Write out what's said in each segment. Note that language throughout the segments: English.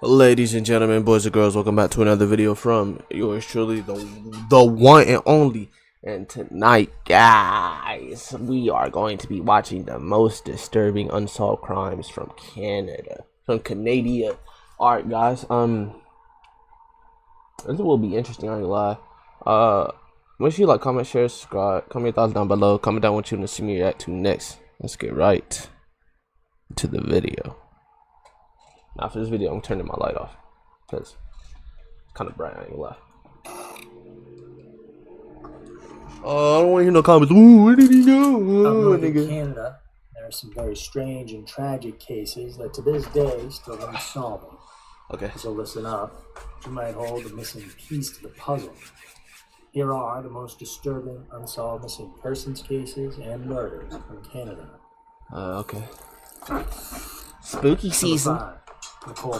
Ladies and gentlemen, boys and girls, welcome back to another video from yours truly, the one and only. And tonight, guys, we are going to be watching the most disturbing unsolved crimes from Canada, from Canada. Alright, guys, this will be interesting, I ain't gonna lie. Make sure you like, comment, share, subscribe, comment your thoughts down below, comment down what you want to see me react to next. Let's get right to the video. Now for this video, I'm turning my light off because it's kind of bright. I ain't gonna lie. I don't want to hear no comments. Ooh, where did he go? In Canada, there are some very strange and tragic cases that to this day still unsolved. Okay. So listen up. You might hold the missing piece to the puzzle. Here are the most disturbing unsolved missing persons cases and murders from Canada. Okay. Spooky season. Nicole.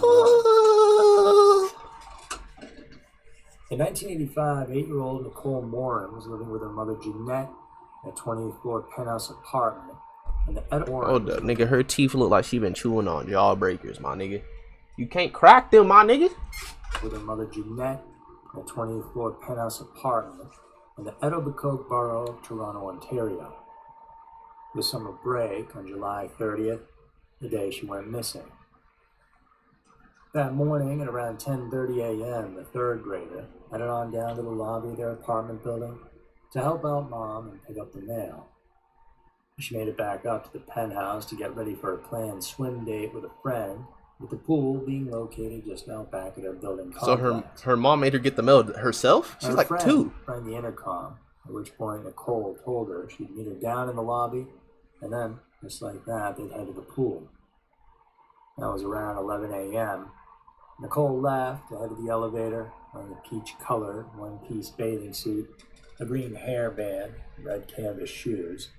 In 1985, 8-year-old Nicole Morin was living with her mother Jeanette in a 20th floor penthouse apartment. And the Hold up, nigga. Her teeth look like she been chewing on jawbreakers, my nigga. You can't crack them, my nigga. With her mother Jeanette in a 20th floor penthouse apartment in the Etobicoke borough of Toronto, Ontario. The summer break on July 30th, the day she went missing. That morning at around 10:30 a.m., the third grader headed on down to the lobby of their apartment building to help out mom and pick up the mail. She made it back up to the penthouse to get ready for a planned swim date with a friend, with the pool being located just out back of their building complex. So her mom made her get the mail herself? She's like two. Rang the intercom, at which point Nicole told her she'd meet her down in the lobby, and then, just like that, they'd head to the pool. That was around 11 a.m. Nicole left to head to the elevator wearing a peach-colored one-piece bathing suit, a green hairband, red canvas shoes.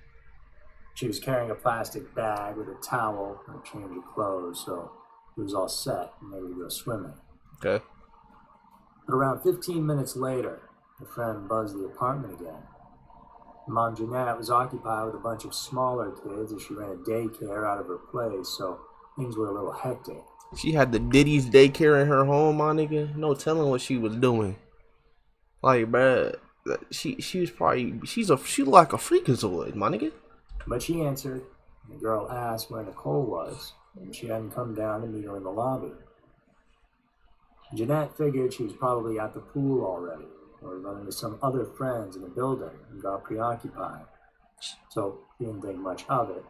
She was carrying a plastic bag with a towel and a change of clothes, so it was all set and ready to go swimming. Okay. But around 15 minutes later, her friend buzzed the apartment again. Mom Jeanette was occupied with a bunch of smaller kids as she ran a daycare out of her place, so things were a little hectic. She had the Diddy's daycare in her home, my nigga. No telling what she was doing. Like, bruh, she was probably she like a freakazoid, my nigga. But she answered, and the girl asked where Nicole was, and she hadn't come down to meet her in the lobby. Jeanette figured she was probably at the pool already, or run into some other friends in the building and got preoccupied. So she didn't think much of it.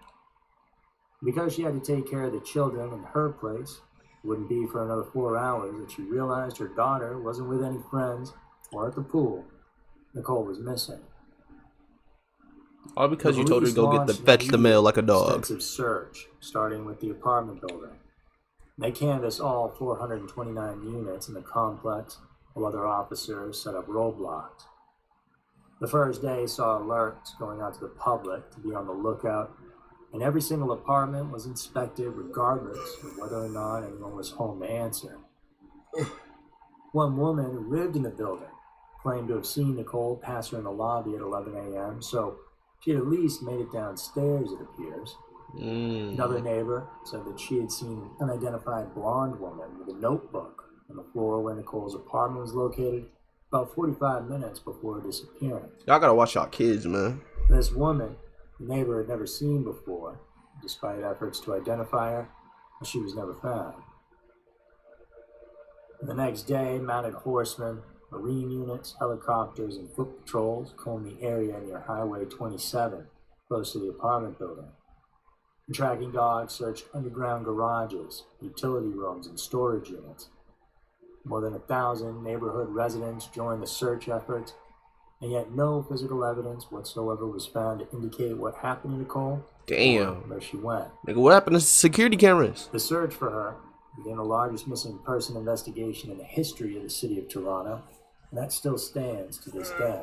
Because she had to take care of the children in her place, it wouldn't be for another 4 hours that she realized her daughter wasn't with any friends or at the pool. Nicole was missing. All because you told her to go fetch the mail like a dog. Extensive search, starting with the apartment building. They canvassed all 429 units in the complex, while other officers set up roadblocks. The first day saw alerts going out to the public to be on the lookout, and every single apartment was inspected regardless of whether or not anyone was home to answer. One woman who lived in the building claimed to have seen Nicole pass her in the lobby at 11 a.m., so she had at least made it downstairs, it appears. Another neighbor said that she had seen an unidentified blonde woman with a notebook on the floor where Nicole's apartment was located about 45 minutes before her disappearance. Y'all gotta watch y'all kids, man. This woman, the neighbor had never seen before, despite efforts to identify her, and she was never found. The next day, mounted horsemen, marine units, helicopters, and foot patrols combed the area near Highway 27, close to the apartment building. And tracking dogs searched underground garages, utility rooms, and storage units. More than 1,000 neighborhood residents joined the search efforts, and yet no physical evidence whatsoever was found to indicate what happened to Nicole. Damn. Or where she went. Nigga, what happened to security cameras? The search for her began the largest missing person investigation in the history of the city of Toronto, and that still stands to this day.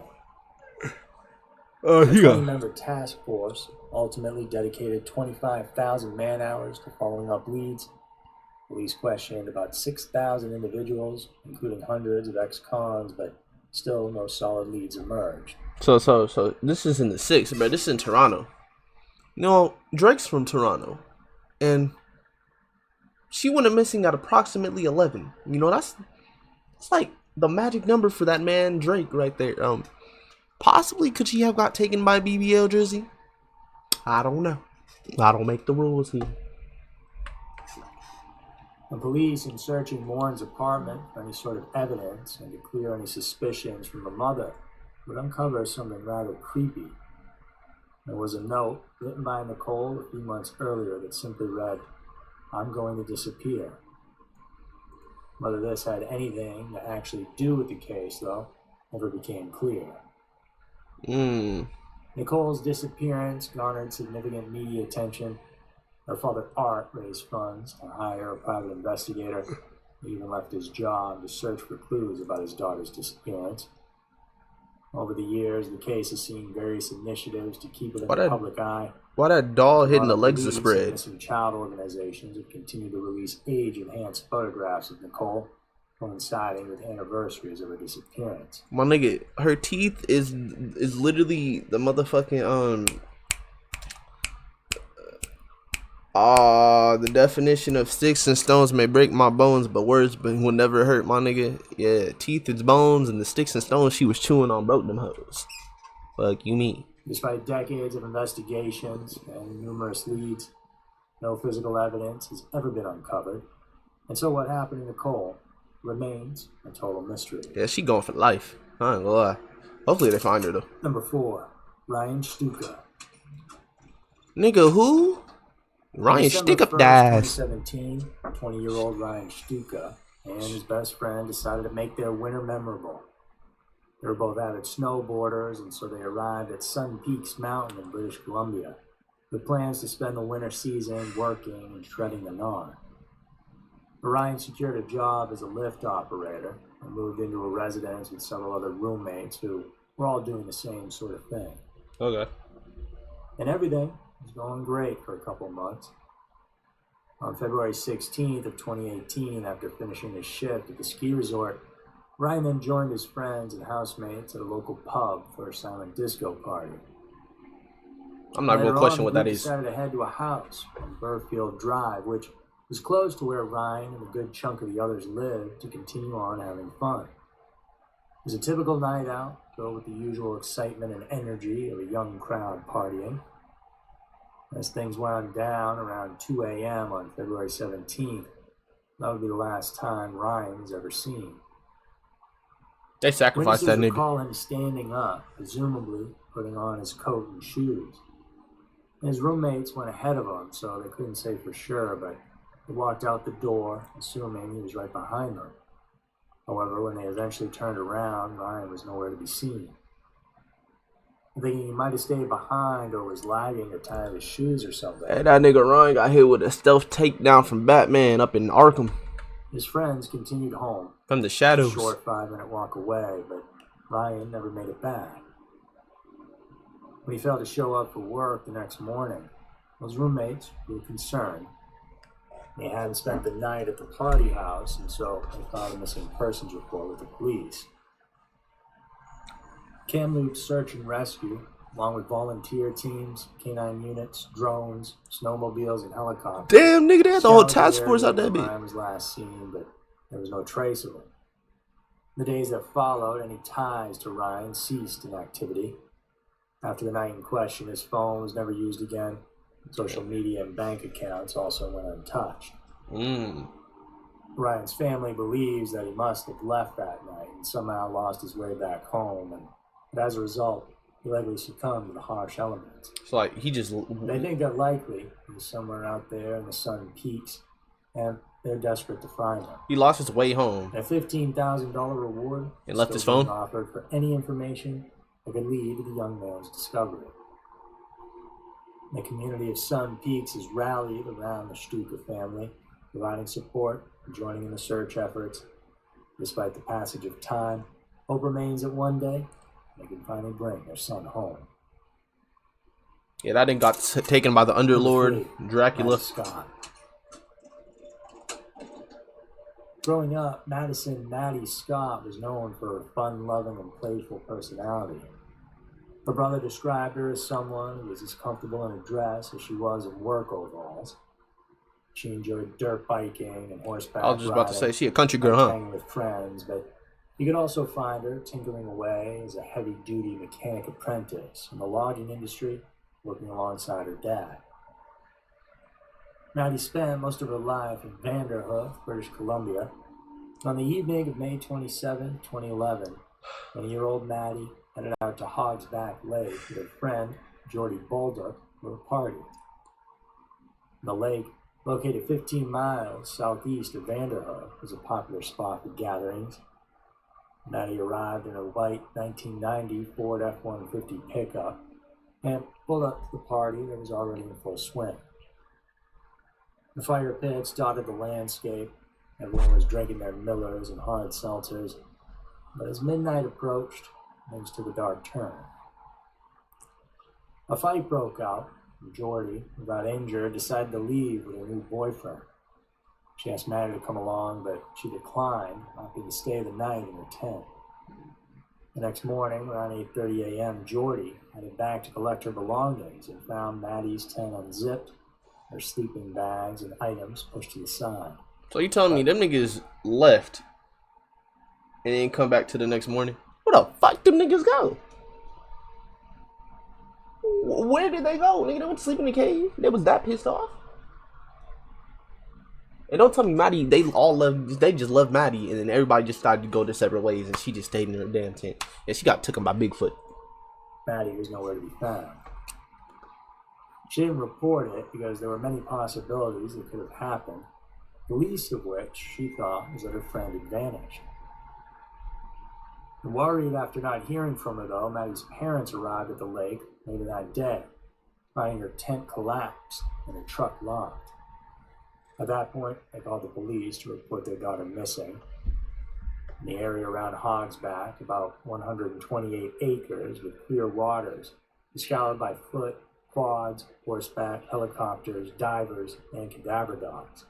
A 20-member task force ultimately dedicated 25,000 man-hours to following up leads. Police questioned about 6,000 individuals, including hundreds of ex-cons, but still no solid leads emerged. So this is in the 6th, but this is in Toronto. You know, Drake's from Toronto, and She went missing at approximately 11. You know, that's like the magic number for that man Drake right there. Possibly could she have got taken by BBL Drizzy? I don't know. I don't make the rules here. The police, in searching Warren's apartment for any sort of evidence and to clear any suspicions from the mother, would uncover something rather creepy. There was a note written by Nicole a few months earlier that simply read, "I'm going to disappear." Whether this had anything to actually do with the case, though, never became clear. Nicole's disappearance garnered significant media attention. Her father, Art, raised funds to hire a private investigator. He even left his job to search for clues about his daughter's disappearance. Over the years, the case has seen various initiatives to keep it in the public eye. Why that doll hitting the legs of spread? Missing child organizations have continued to release age-enhanced photographs of Nicole, coinciding with anniversaries of her disappearance. My nigga, her teeth is literally the motherfucking the definition of sticks and stones may break my bones, but words will never hurt, my nigga. Yeah, teeth is bones, and the sticks and stones she was chewing on broke them hoes. Fuck you mean? Despite decades of investigations and numerous leads, no physical evidence has ever been uncovered. And so what happened to Nicole remains a total mystery. Yeah, she going for life. I ain't gonna lie. Hopefully they find her, though. Number 4, Ryan Stuka. Nigga, who? Ryan Stuka died. 2017, 20-year-old Ryan Stuka and his best friend decided to make their winter memorable. They were both avid snowboarders, and so they arrived at Sun Peaks Mountain in British Columbia with plans to spend the winter season working and shredding the gnar. Ryan secured a job as a lift operator and moved into a residence with several other roommates who were all doing the same sort of thing. Okay. And everything was going great for a couple of months. On February 16th of 2018, after finishing his shift at the ski resort, Ryan then joined his friends and housemates at a local pub for a silent disco party. I'm not going to question what that is. They decided to head to a house on Burfield Drive, which was close to where Ryan and a good chunk of the others lived, to continue on having fun. It was a typical night out, filled with the usual excitement and energy of a young crowd partying. As things wound down around 2 a.m. on February 17th, that would be the last time Ryan was ever seen. They sacrificed that nigga. Recall him standing up, presumably putting on his coat and shoes. His roommates went ahead of him, so they couldn't say for sure, but they walked out the door, assuming he was right behind them. However, when they eventually turned around, Ryan was nowhere to be seen. Thinking he might have stayed behind or was lagging to tie his shoes or something. Hey, that nigga Ryan got hit with a stealth takedown from Batman up in Arkham. His friends continued home. From the shadows. A short 5-minute walk away, but Ryan never made it back. When he failed to show up for work the next morning, his roommates were concerned. They hadn't spent the night at the party house, and so they filed a missing persons report with the police. Kamloops Search and Rescue, along with volunteer teams, canine units, drones, snowmobiles, and helicopters. Damn, nigga, they had the whole task force out there, bitch. Ryan was last seen, but there was no trace of him. The days that followed, any ties to Ryan ceased in activity. After the night in question, his phone was never used again. Social media and bank accounts also went untouched. Ryan's family believes that he must have left that night and somehow lost his way back home, but as a result, he likely succumbed to the harsh elements. It's like he just... They think that likely he was somewhere out there in the Sun Peaks, and they're desperate to find him. He lost his way home. A $15,000 reward and left his phone offered for any information that could lead to the young man's discovery. The community of Sun Peaks has rallied around the Stuka family, providing support and joining in the search efforts. Despite the passage of time, hope remains that one day they can finally bring their son home. Yeah, that didn't got taken by the Underlord, Dracula. Scott. Growing up, Maddie Scott was known for her fun-loving and playful personality. Her brother described her as someone who was as comfortable in a dress as she was in work overalls. She enjoyed dirt biking and horseback I was just about to say, riding, she a country girl, huh? hanging with friends, but you could also find her tinkering away as a heavy-duty mechanic apprentice in the logging industry, working alongside her dad. Maddie spent most of her life in Vanderhoof, British Columbia. On the evening of May 27, 2011, 20-year-old Maddie headed out to Hog's Back Lake with her friend, Geordie Bolduc, for a party. The lake, located 15 miles southeast of Vanderhoof, was a popular spot for gatherings. Maddie arrived in her white 1990 Ford F-150 pickup and pulled up to the party that was already in full swing. The fire pits dotted the landscape. Everyone was drinking their Millers and hard seltzers. But as midnight approached, things took a dark turn. A fight broke out, and Geordie, who got injured, decided to leave with her new boyfriend. She asked Maddie to come along, but she declined, opting to stay the night in her tent. The next morning, around 8:30 a.m., Geordie headed back to collect her belongings and found Maddie's tent unzipped, her sleeping bags and items pushed to the side. So you telling me them niggas left and didn't come back to the next morning? Where the fuck them niggas go? Where did they go? Nigga, they went to sleep in the cave? They was that pissed off? And don't tell me Maddie, they all left, they just left Maddie and then everybody just started to go their separate ways and she just stayed in her damn tent. And she got taken by Bigfoot. Maddie was nowhere to be found. She didn't report it because there were many possibilities that could have happened, the least of which she thought was that her friend had vanished. Worried after not hearing from her, though, Maddie's parents arrived at the lake later that day, finding her tent collapsed and her truck locked. At that point, they called the police to report their daughter missing. In the area around Hog's Back, about 128 acres with clear waters, is scoured by foot, quads, horseback, helicopters, divers, and cadaver dogs.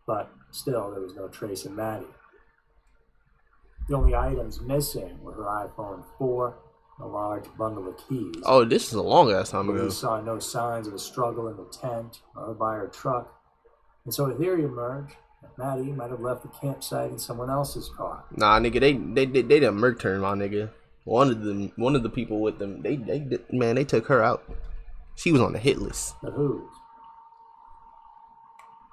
But still, there was no trace of Maddie. The only items missing were her iPhone 4 and a large bundle of keys. Oh, this is a long ass time ago. Police saw no signs of a struggle in the tent or by her truck, and so a theory emerged that Maddie might have left the campsite in someone else's car. Nah, nigga, they done murked her, my nigga. One of the people with them, they took her out. She was on the hit list. The who's?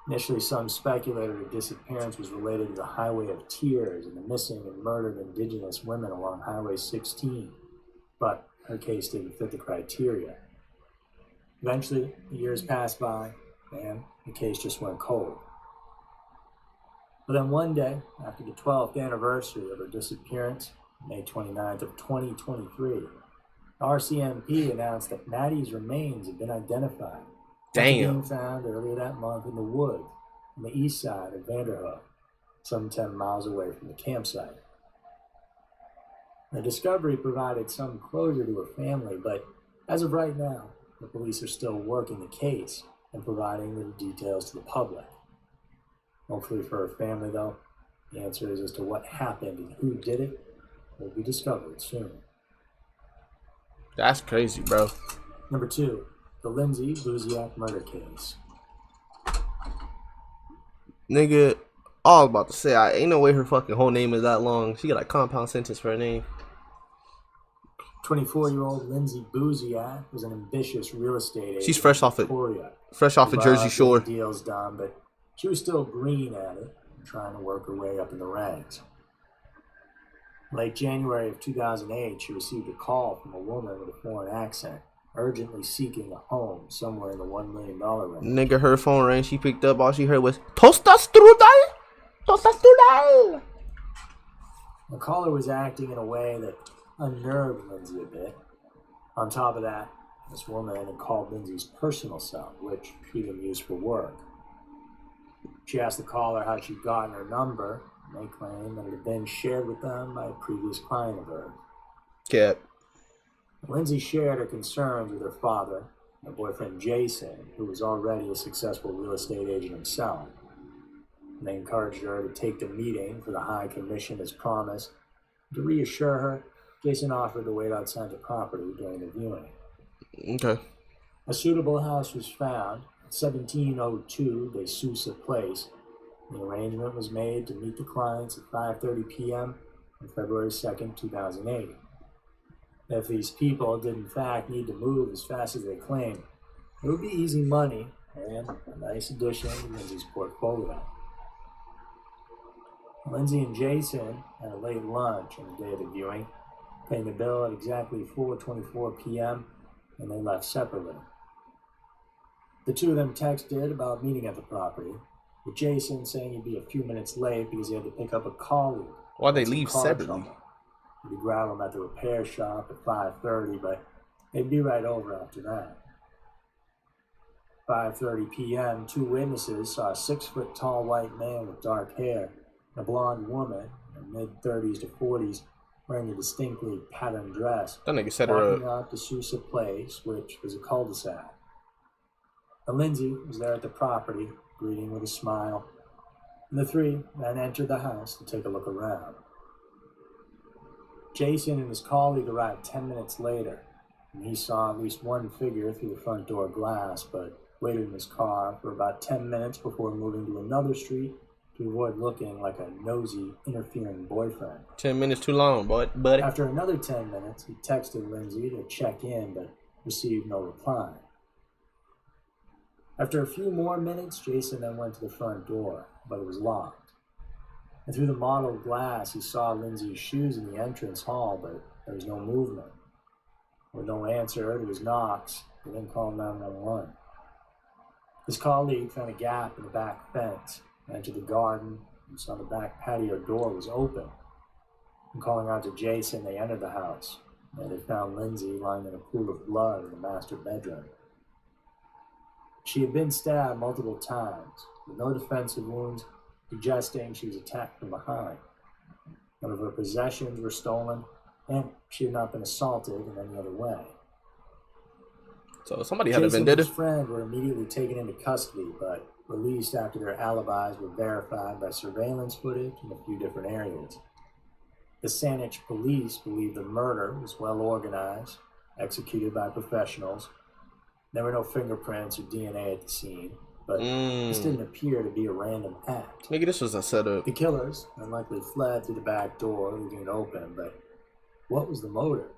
Initially, some speculated her disappearance was related to the Highway of Tears and the missing and murdered Indigenous women along Highway 16, but her case didn't fit the criteria. Eventually, the years passed by, and the case just went cold. But then one day, after the 12th anniversary of her disappearance, May 29th of 2023, RCMP announced that Maddie's remains had been identified. Damn. Being found earlier that month in the woods on the east side of Vanderhoof, some 10 miles away from the campsite. The discovery provided some closure to her family, but as of right now, the police are still working the case and providing the details to the public. Hopefully for her family, though, the answers as to what happened and who did it will be discovered soon. That's crazy, bro. Number 2. The Lindsay Buziak murder case. Nigga, I was about to say, I ain't no way her fucking whole name is that long. She got a compound sentence for her name. 24-year-old Lindsay Buziak was an ambitious real estate agent. She's fresh off of Jersey Shore. Deals done, but she was still green at it and trying to work her way up in the ranks. Late January of 2008, she received a call from a woman with a foreign accent, urgently seeking a home somewhere in the $1 million range. Nigga, her phone rang. She picked up. All she heard was "Tosta strudel, tosta strudel." The caller was acting in a way that unnerved Lindsay a bit. On top of that, this woman had called Lindsay's personal cell, which she didn't use for work. She asked the caller how she'd gotten her number, and they claimed that it had been shared with them by a previous client of hers. Cap. Lindsay shared her concerns with her father, her boyfriend Jason, who was already a successful real estate agent himself. And they encouraged her to take the meeting for the high commission as promised. To reassure her, Jason offered to wait outside the property during the viewing. Okay. A suitable house was found, At 1702 De Sousa Place, the arrangement was made to meet the clients at 5:30 p.m. on February 2nd, 2008. If these people did in fact need to move as fast as they claim, it would be easy money and a nice addition to Lindsay's portfolio. Lindsay and Jason had a late lunch on the day of the viewing, paying the bill at exactly 4:24 p.m., and they left separately. The two of them texted about meeting at the property, with Jason saying he'd be a few minutes late because he had to pick up a colleague. Why'd they leave separately? He'd grab him at the repair shop at 5:30, but they'd be right over after that. 5:30 p.m., two witnesses saw a 6-foot-tall white man with dark hair and a blonde woman in mid-30s to 40s wearing a distinctly patterned dress, That nigga set her walking up. up to Sousa Place, which was a cul-de-sac. And Lindsay was there at the property, greeting with a smile, and the three then entered the house to take a look around. Jason and his colleague arrived 10 minutes later, and he saw at least one figure through the front door glass, but waited in his car for about 10 minutes before moving to another street to avoid looking like a nosy, interfering boyfriend. 10 minutes too long, buddy. After another 10 minutes, he texted Lindsay to check in, but received no reply. After a few more minutes, Jason then went to the front door, but it was locked. And through the mottled glass, he saw Lindsay's shoes in the entrance hall, but there was no movement. With no answer to his knocks, he then called 911. His colleague found a gap in the back fence, entered the garden, and saw the back patio door was open. And calling out to Jason, they entered the house, and they found Lindsay lying in a pool of blood in the master bedroom. She had been stabbed multiple times, with no defensive wounds, suggesting she was attacked from behind. None of her possessions were stolen, and she had not been assaulted in any other way. So somebody had a Jason vendetta. and his friend were immediately taken into custody, but released after their alibis were verified by surveillance footage in a few different areas. The Saanich police believed the murder was well organized, executed by professionals. There were no fingerprints or DNA at the scene, but this didn't appear to be a random act. Nigga, this was a setup. The killers unlikely fled through the back door, leaving it open, but what was the motive?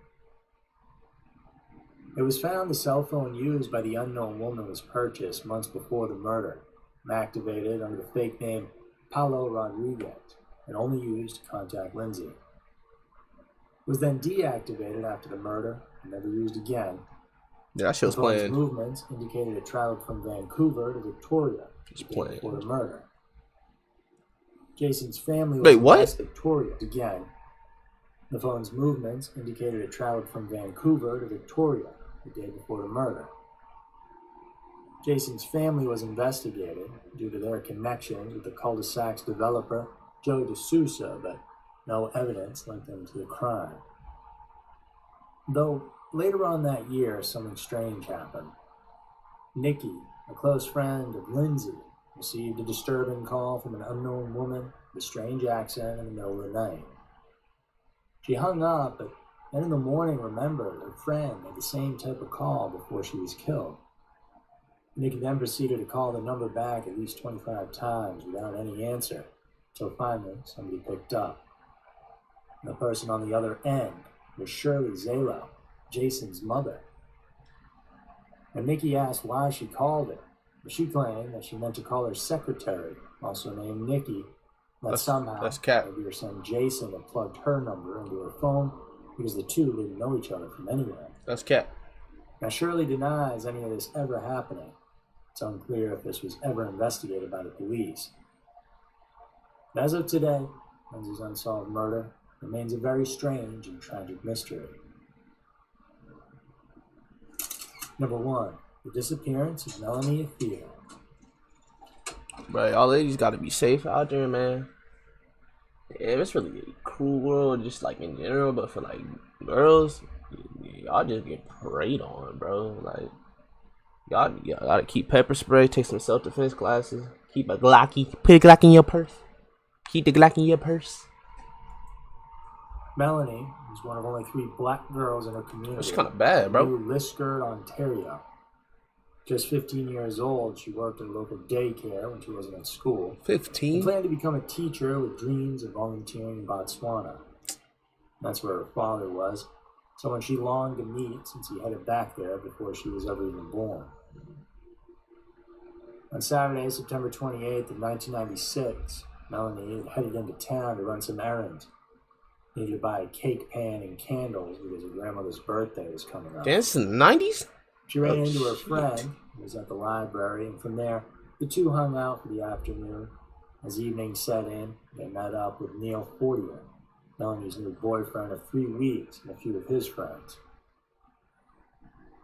It was found the cell phone used by the unknown woman was purchased months before the murder, and activated under the fake name Paulo Rodriguez, and only used to contact Lindsay. It was then deactivated after the murder and never used again. Yeah, that shit was The phone's playing. movements indicated it traveled from Vancouver to Victoria It's the day playing. before the murder. Jason's family was Wait, in what? West Victoria again. The phone's movements indicated it traveled from Vancouver to Victoria the day before the murder. Jason's family was investigated due to their connections with the cul-de-sac's developer, Joe De Sousa, but no evidence linked them to the crime. Though later on that year, something strange happened. Nikki, a close friend of Lindsay, received a disturbing call from an unknown woman with a strange accent in the middle of the night. She hung up, but then in the morning remembered her friend had the same type of call before she was killed. Nikki then proceeded to call the number back at least 25 times without any answer, until finally somebody picked up. And the person on the other end was Shirley Zalo, Jason's mother. When Nikki asked why she called her, she claimed that she meant to call her secretary, also named Nikki, that somehow that's cap. maybe her son Jason had plugged her number into her phone because the two didn't know each other from anywhere. That's cap. Now Shirley denies any of this ever happening. It's unclear if this was ever investigated by the police. But as of today, Lindsay's unsolved murder remains a very strange and tragic mystery. Number 1. The disappearance of Melanie and Theo. Bro, y'all ladies gotta be safe out there, man. Yeah, it's really a cruel world, just like in general, but for like girls, y'all just get preyed on, bro. Like, y'all gotta keep pepper spray, take some self-defense classes, keep a Glocky, put a Glock in your purse. Keep the Glock in your purse. Melanie was one of only 3 black girls in her community. It's kind of bad, bro. New Liskeard, Ontario. Just 15 years old, she worked at a local daycare when she wasn't in school. 15? And planned to become a teacher with dreams of volunteering in Botswana. That's where her father was, someone she longed to meet since he headed back there before she was ever even born. On Saturday, September 28th of 1996, Melanie had headed into town to run some errands. Needed to buy a cake pan and candles because her grandmother's birthday was coming up. That's in the 90s? She ran into her friend, who was at the library, and from there, the two hung out for the afternoon. As evening set in, they met up with Neil Fortier, Melanie's new boyfriend of 3 weeks, and a few of his friends.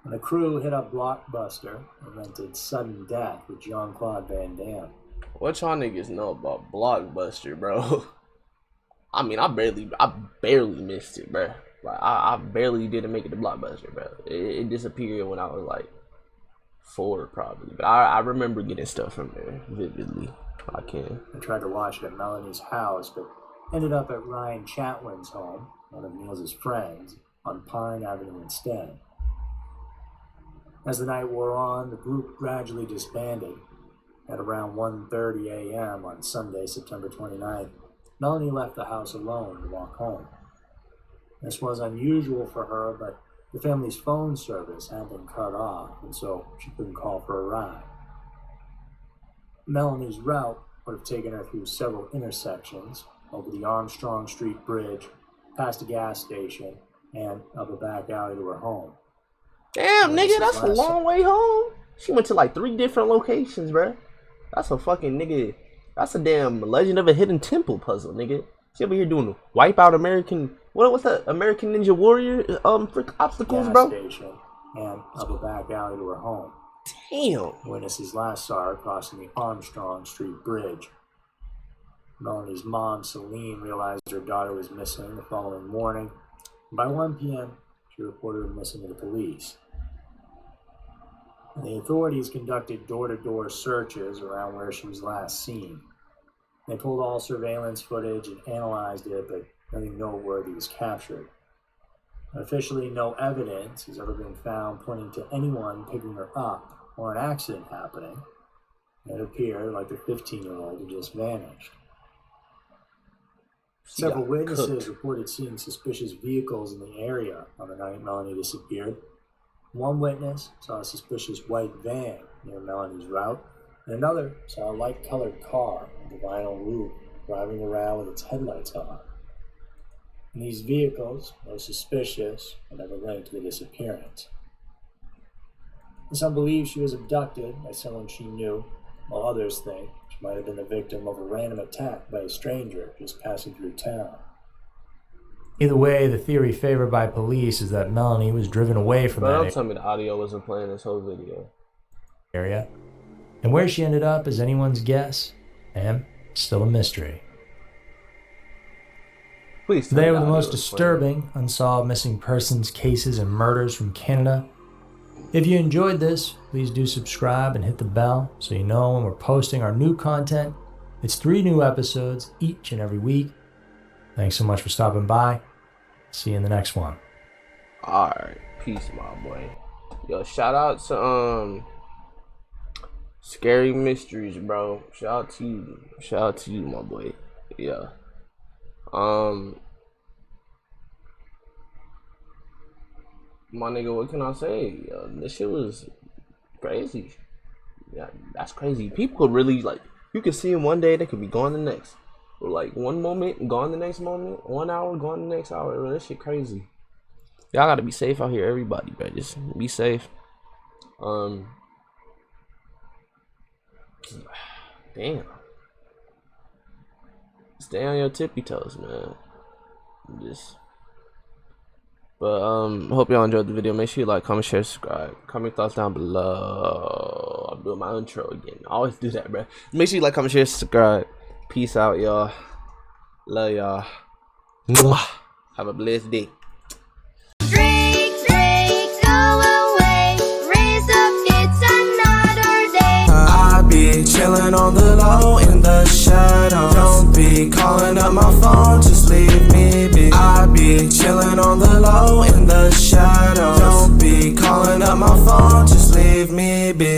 And the crew hit up Blockbuster and rented Sudden Death with Jean-Claude Van Damme. What y'all niggas know about Blockbuster, bro? I mean, I barely missed it, bro. Like, I barely didn't make it to Blockbuster, bro. It disappeared when I was like 4, probably. But I remember getting stuff from there vividly. I can. I tried to watch it at Melanie's house, but ended up at Ryan Chatwin's home, one of Niels' friends, on Pine Avenue instead. As the night wore on, the group gradually disbanded. At around 1:30 a.m. on Sunday, September 29th, Melanie left the house alone to walk home. This was unusual for her, but the family's phone service had been cut off, and so she couldn't call for a ride. Melanie's route would have taken her through several intersections, over the Armstrong Street Bridge, past a gas station, and up a back alley to her home. Damn, nigga, that's a long way home. She went to like 3 different locations, bruh. That's a fucking nigga. That's a damn Legend of a Hidden Temple puzzle, nigga. She over here doing Wipeout American. What's that? American Ninja Warrior frick obstacles, bro. Gas station and up a back alley to her home. Damn. Witnesses last saw her crossing the Armstrong Street Bridge. Melanie's mom, Celine, realized her daughter was missing the following morning. By 1 p.m., she reported her missing to the police. And the authorities conducted door-to-door searches around where she was last seen. They pulled all surveillance footage and analyzed it, but nothing noteworthy was captured. Officially, no evidence has ever been found pointing to anyone picking her up or an accident happening. It appeared like the 15-year-old had just vanished. Several witnesses reported seeing suspicious vehicles in the area on the night Melanie disappeared. One witness saw a suspicious white van near Melanie's route, and another saw a light-colored car with a vinyl roof driving around with its headlights on. And these vehicles, though suspicious, were never linked to the disappearance. Some believe she was abducted by someone she knew, while others think she might have been the victim of a random attack by a stranger just passing through town. Either way, the theory favored by police is that Melanie was driven away from Don't tell me the audio wasn't playing this whole video. Area. And where she ended up is anyone's guess, and still a mystery. Please. They were the most disturbing unsolved missing persons cases and murders from Canada. If you enjoyed this, please do subscribe and hit the bell so you know when we're posting our new content. It's 3 new episodes each and every week. Thanks so much for stopping by. See you in the next one. Alright, peace, my boy. Yo, shout out to Scary Mysteries, bro. Shout out to you, my boy. Yeah. My nigga, what can I say? This shit was crazy. Yeah, that's crazy. People could really, like, you could see them one day, they could be gone the next. Or like one moment, gone the next moment. 1 hour, gone the next hour. Bro, that shit crazy. Y'all gotta be safe out here, everybody, bro. Just be safe. Damn. Stay on your tippy toes, man. Hope y'all enjoyed the video. Make sure you like, comment, share, subscribe. Comment your thoughts down below. I'm doing my intro again. I always do that, bro. Make sure you like, comment, share, subscribe. Peace out, y'all. Love y'all. Mwah. Have a blessed day. Chillin' on the low in the shadows. Don't be calling up my phone, just leave me be. I be chillin' on the low in the shadows. Don't be calling up my phone, just leave leave me be.